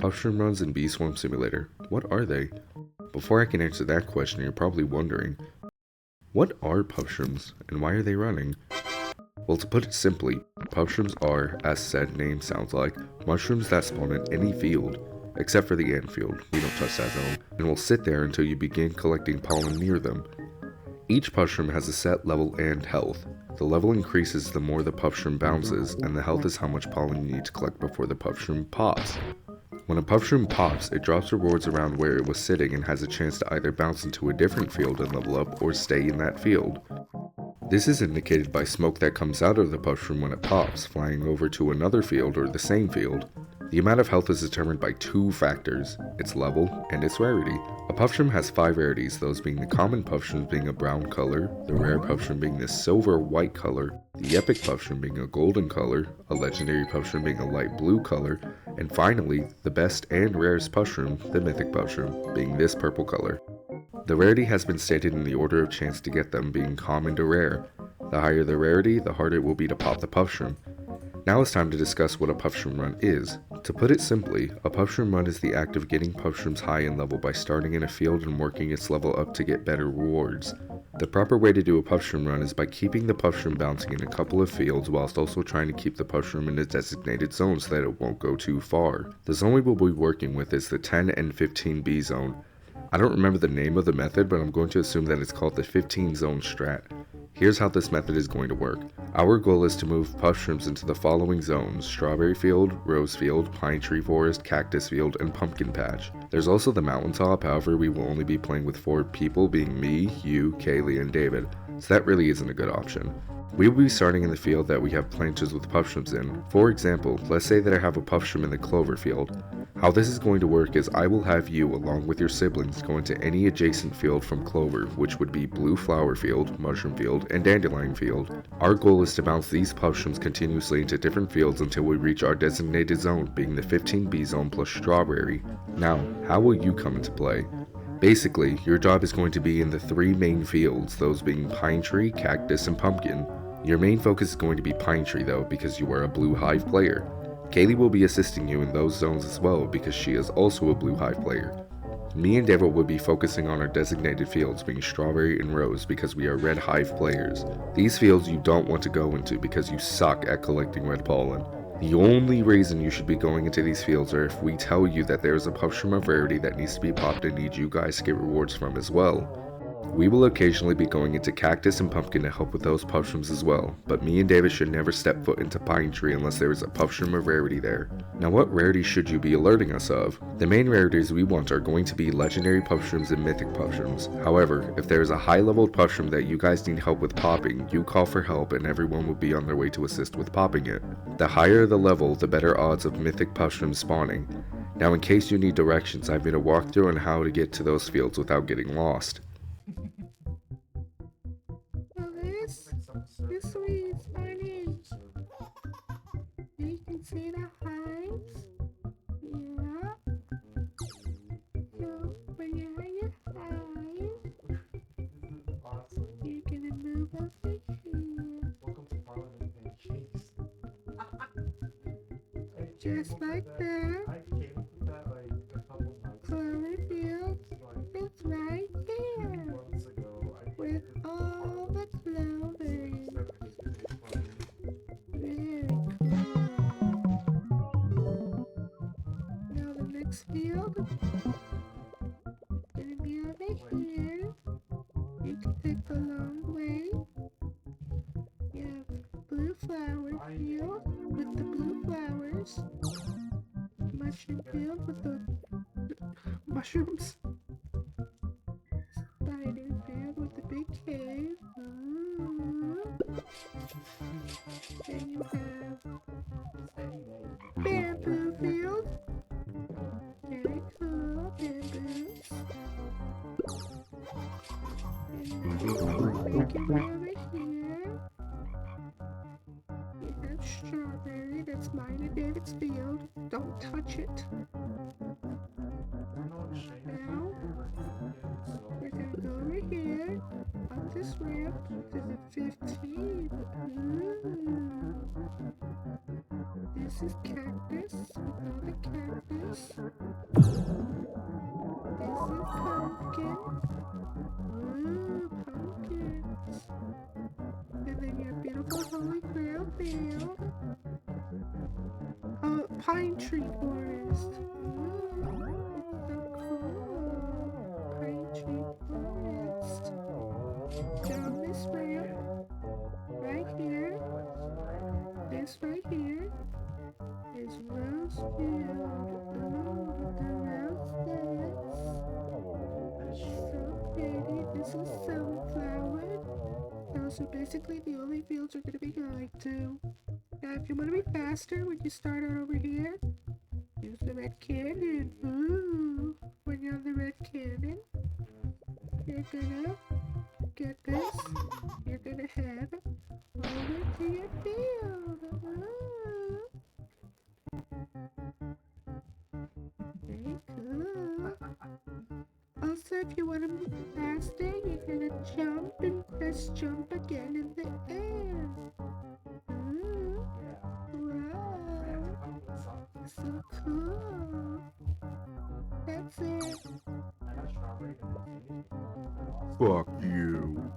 Puffshroom Runs and Bee Swarm Simulator. What are they? Before I can answer that question, you're probably wondering, what are puffshrooms and why are they running? Well, to put it simply, puffshrooms are, as said name sounds like, mushrooms that spawn in any field, except for the ant field, we don't touch that zone, and will sit there until you begin collecting pollen near them. Each puffshroom has a set level and health. The level increases the more the puffshroom bounces, and the health is how much pollen you need to collect before the puffshroom pops. When a puffshroom pops, it drops rewards around where it was sitting and has a chance to either bounce into a different field and level up, or stay in that field. This is indicated by smoke that comes out of the puffshroom when it pops, flying over to another field or the same field. The amount of health is determined by two factors, its level and its rarity. A puffshroom has 5 rarities, those being the common puffshrooms being a brown color, the rare puffshroom being this silver-white color, the epic puffshroom being a golden color, a legendary puffshroom being a light blue color, and finally, the best and rarest puffshroom, the mythic puffshroom, being this purple color. The rarity has been stated in the order of chance to get them, being common to rare. The higher the rarity, the harder it will be to pop the puffshroom. Now it's time to discuss what a puffshroom run is. To put it simply, a puffshroom run is the act of getting puffshrooms high in level by starting in a field and working its level up to get better rewards. The proper way to do a puffshroom run is by keeping the puffshroom bouncing in a couple of fields whilst also trying to keep the puffshroom in a designated zone so that it won't go too far. The zone we will be working with is the 10 and 15B zone. I don't remember the name of the method, but I'm going to assume that it's called the 15 zone strat. Here's how this method is going to work. Our goal is to move puffshrooms into the following zones: strawberry field, rose field, pine tree forest, cactus field, and pumpkin patch. There's also the mountaintop, however we will only be playing with 4 people, being me, you, Kaylee, and David, so that really isn't a good option. We will be starting in the field that we have planters with puffshrooms in. For example, let's say that I have a puffshroom in the clover field. How this is going to work is I will have you, along with your siblings, go into any adjacent field from clover, which would be blue flower field, mushroom field, and dandelion field. Our goal is to bounce these puffshrooms continuously into different fields until we reach our designated zone, being the 15B zone plus strawberry. Now, how will you come into play? Basically, your job is going to be in the 3 main fields, those being pine tree, cactus, and pumpkin. Your main focus is going to be pine tree though, because you are a blue hive player. Kaylee will be assisting you in those zones as well because she is also a blue hive player. Me and David will be focusing on our designated fields being strawberry and rose because we are red hive players. These fields you don't want to go into because you suck at collecting red pollen. The only reason you should be going into these fields are if we tell you that there is a puffshroom of rarity that needs to be popped and need you guys to get rewards from as well. We will occasionally be going into cactus and pumpkin to help with those puffshrooms as well, but me and David should never step foot into pine tree unless there is a puffshroom of rarity there. Now what rarity should you be alerting us of? The main rarities we want are going to be legendary puffshrooms and mythic puffshrooms. However, if there is a high leveled puffshroom that you guys need help with popping, you call for help and everyone will be on their way to assist with popping it. The higher the level, the better odds of mythic puffshrooms spawning. Now in case you need directions, I've made a walkthrough on how to get to those fields without getting lost. This way is starting. You can see the hives. Yeah. So when you're in your hive, you're gonna move over here. Welcome to Parliament and Chase. Just like that. I came up with that like a couple months ago. Chlorophyll. It's right here. Months ago. With all the clovers. Very cool. Now the next field is gonna be over here. You can take the long way. You have blue flower field with the blue flowers. Mushroom field with the mushrooms. Spider field with the big cave. Then you have bamboo field. Very cool, bamboos. And then you can go over here. You have strawberry, that's mine and David's field. Don't touch it. Now, we're gonna go over here, up this ramp to the 15. This is cactus, with all the cactus. then your beautiful holy grail field. Oh, pine tree forest. It's so cool. Pine tree forest. Down this ramp. Right here. This right here is rose field. Ooh, the roses. So pretty. This is sunflower. Those are basically the only fields we're going to be going to. Now, if you want to be faster when you start out over here, use the red cannon. Ooh, when you're on the red cannon, you're gonna get this. You're gonna head over to your field. Ooh. Very cool. Also, if you want to move faster, you're gonna jump and press jump again in the air. Ooh. Wow. So cool. That's it. Fuck you.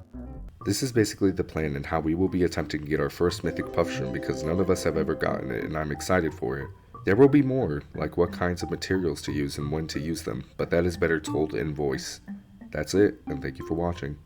This is basically the plan and how we will be attempting to get our first mythic Puffshroom because none of us have ever gotten it and I'm excited for it. There will be more, like what kinds of materials to use and when to use them, but that is better told in voice. That's it, and thank you for watching.